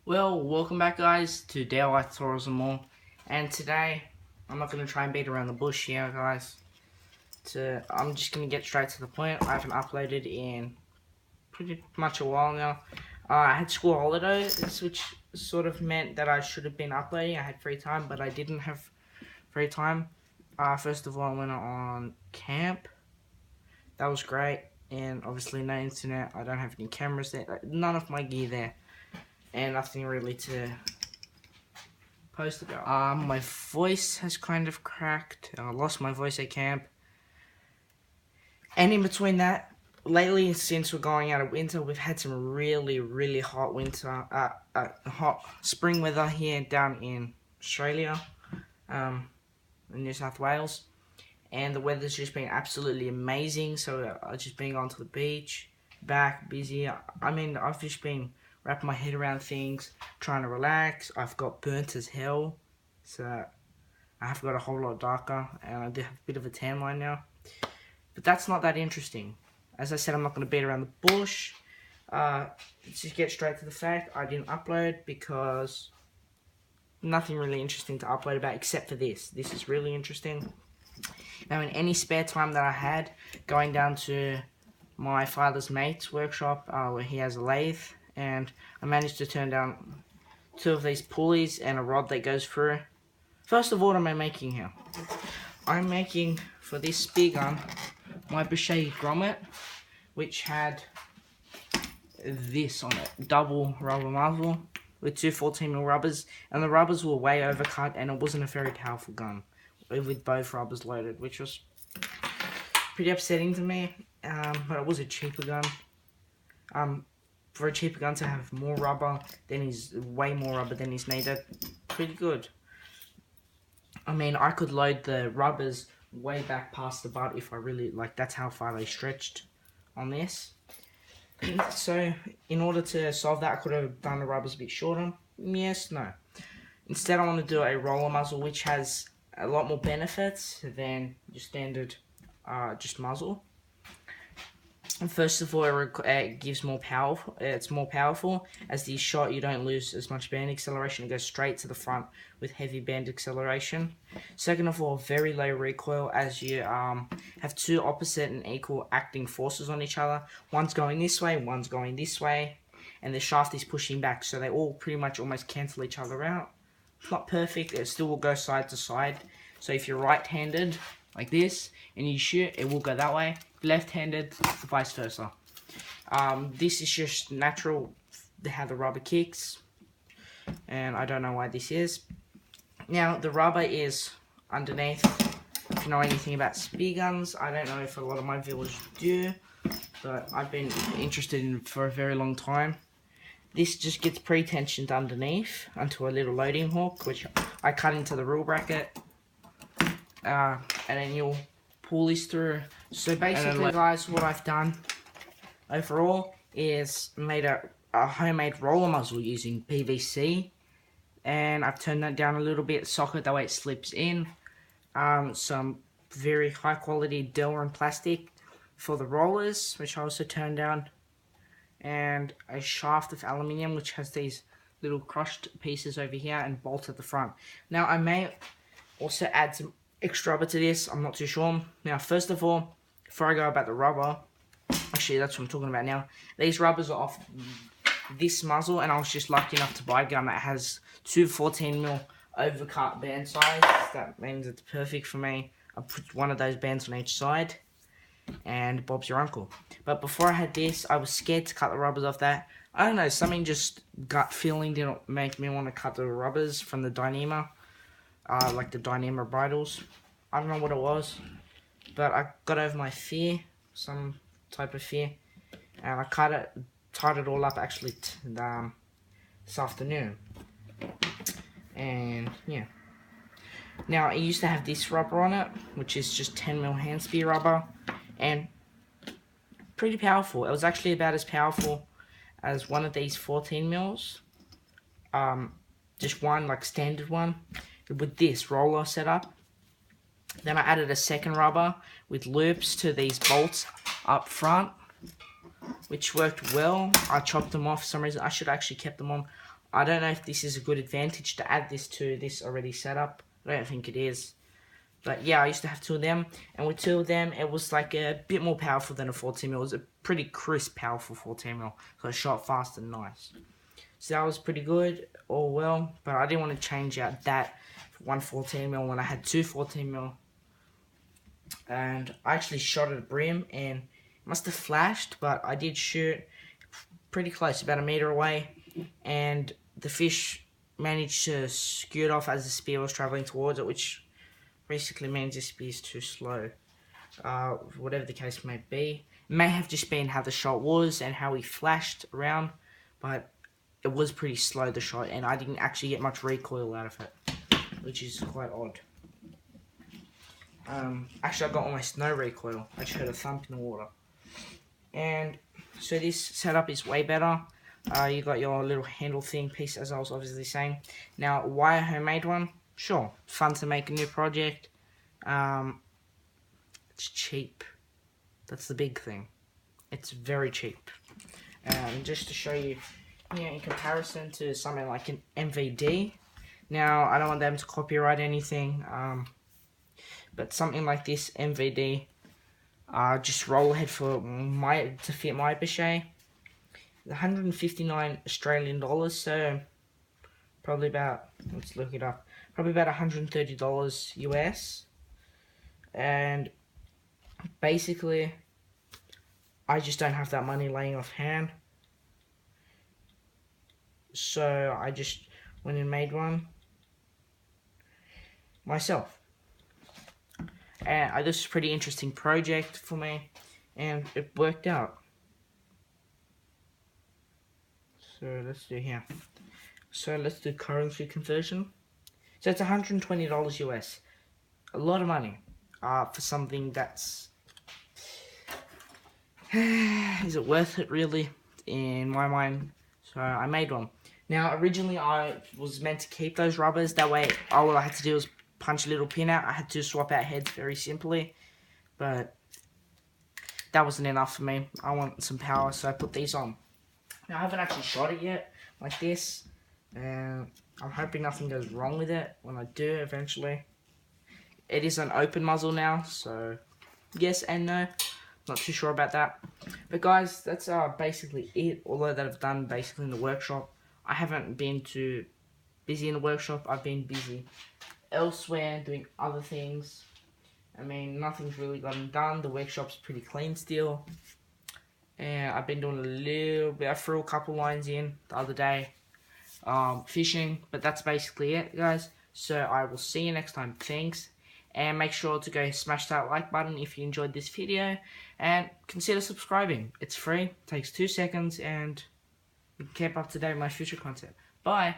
Well, welcome back guys to DIY Tutorials and more. And today, I'm not going to try and beat around the bush here guys. I'm just going to get straight to the point. I haven't uploaded in pretty much a while now. I had school holidays, which sort of meant that I should have been uploading. I had free time, but I didn't have free time. First of all, I went on camp. That was great. And obviously no internet. I don't have any cameras there. None of my gear there. And nothing really to post about. My voice has kind of cracked. I lost my voice at camp. And in between that, lately, since we're going out of winter, we've had some really hot hot spring weather here down in Australia, in New South Wales. And the weather's just been absolutely amazing. So I've just been going to the beach, back, busy. I mean, I've just been wrapping my head around things, trying to relax. I've got burnt as hell, so I have got a whole lot darker, and I do have a bit of a tan line now. But that's not that interesting. As I said, I'm not going to beat around the bush. Let's just get straight to the fact. I didn't upload because nothing really interesting to upload about except for this. This is really interesting. Now, in any spare time that I had, going down to my father's mate's workshop where he has a lathe, and I managed to turn down 2 of these pulleys and a rod that goes through. First of all, what am I making here? I'm making, for this spear gun, my beuchat grommet, which had this on it, double rubber muzzle with 2 14mm rubbers, and the rubbers were way overcut, and it wasn't a very powerful gun with both rubbers loaded, which was pretty upsetting to me, but it was a cheaper gun. For a cheaper gun to have more rubber way more rubber than is needed, pretty good. I mean, I could load the rubbers way back past the butt if I really, that's how far they stretched on this. So, in order to solve that, I could have done the rubbers a bit shorter. Yes, no. Instead, I want to do a roller muzzle, which has a lot more benefits than your standard just muzzle. And first of all, it gives more power. It's more powerful. As the shot, you don't lose as much band acceleration. It goes straight to the front with heavy band acceleration. Second of all, very low recoil, as you have 2 opposite and equal acting forces on each other. One's going this way, one's going this way, and the shaft is pushing back, so they all pretty much almost cancel each other out. It's not perfect. It still will go side to side. So if you're right-handed, like this, and you shoot, it will go that way. Left-handed, vice versa. This is just natural, how the rubber kicks, and I don't know why this is. Now, the rubber is underneath. If you know anything about spear guns, I don't know if a lot of my viewers do, but I've been interested in it for a very long time. This just gets pre-tensioned underneath onto a little loading hook, which I cut into the rule bracket, and then you'll pull this through. So basically, guys, what I've done overall is made a homemade roller muzzle using PVC, and I've turned that down a little bit, socket, that way it slips in. Some very high quality Delrin plastic for the rollers, which I also turned down, and a shaft of aluminium, which has these little crushed pieces over here and bolt at the front. Now, I may also add some extra rubber to this, I'm not too sure. Now, first of all, before I go about the rubber, actually that's what I'm talking about now. These rubbers are off this muzzle, and I was just lucky enough to buy a gun that has 2 14mm overcut band size. That means it's perfect for me. I put one of those bands on each side, and Bob's your uncle. But before I had this, I was scared to cut the rubbers off that. I don't know, something just gut feeling didn't make me want to cut the rubbers from the Dyneema. Like the Dyneema bridles. I don't know what it was, but I got over my fear, some type of fear, and I tied it all up actually this afternoon. And yeah. Now, I used to have this rubber on it, which is just 10mm hand spear rubber, and pretty powerful. It was actually about as powerful as one of these 14mm. Just one, like standard one, with this roller setup. Then I added a second rubber with loops to these bolts up front, which worked well. I chopped them off for some reason. I should have actually kept them on. I don't know if this is a good advantage to add this to this already set up. I don't think it is. But yeah, I used to have 2 of them, and with 2 of them, it was like a bit more powerful than a 14mm. It was a pretty crisp, powerful 14mm, so it shot fast and nice. So that was pretty good, all well, but I didn't want to change out that for one 14mm when I had 2 14mm. And I actually shot at a brim, and it must have flashed, but I did shoot pretty close, about 1 meter away, and the fish managed to scoot off as the spear was traveling towards it, which basically means this spear is too slow. Whatever the case may be. It may have just been how the shot was and how he flashed around, but it was pretty slow, the shot, and I didn't actually get much recoil out of it, which is quite odd. Actually, I got almost no recoil. I just heard a thump in the water. And so this setup is way better. You got your little handle thing piece, as I was obviously saying. Now, why a homemade one? Sure, fun to make a new project. It's cheap. That's the big thing. It's very cheap. Just to show you, in comparison to something like an MVD. Now, I don't want them to copyright anything, but something like this MVD, just roll ahead to fit my beuchat. 159 Australian dollars, so probably about, let's look it up, probably about $130 US. And basically, I just don't have that money laying off hand, so I just went and made one myself. And this is a pretty interesting project for me, and it worked out. So let's do here. So let's do currency conversion. So it's $120 US. A lot of money for something that's... Is it worth it, really? In my mind. So I made one. Now, originally I was meant to keep those rubbers. That way, all I had to do was punch a little pin out. I had to swap out heads very simply. But that wasn't enough for me. I want some power, so I put these on. Now, I haven't actually shot it yet, like this. And I'm hoping nothing goes wrong with it when I do eventually. It is an open muzzle now, so yes and no. Not too sure about that. But guys, that's basically it. Although that I've done basically in the workshop. I haven't been too busy in the workshop. I've been busy elsewhere doing other things. I mean, nothing's really gotten done. The workshop's pretty clean still. And I've been doing a little bit. I threw a couple lines in the other day. Fishing. But that's basically it, guys. So I will see you next time. Thanks. And make sure to go smash that like button if you enjoyed this video. And consider subscribing. It's free. Takes 2 seconds. And you can keep up to date with my future content. Bye.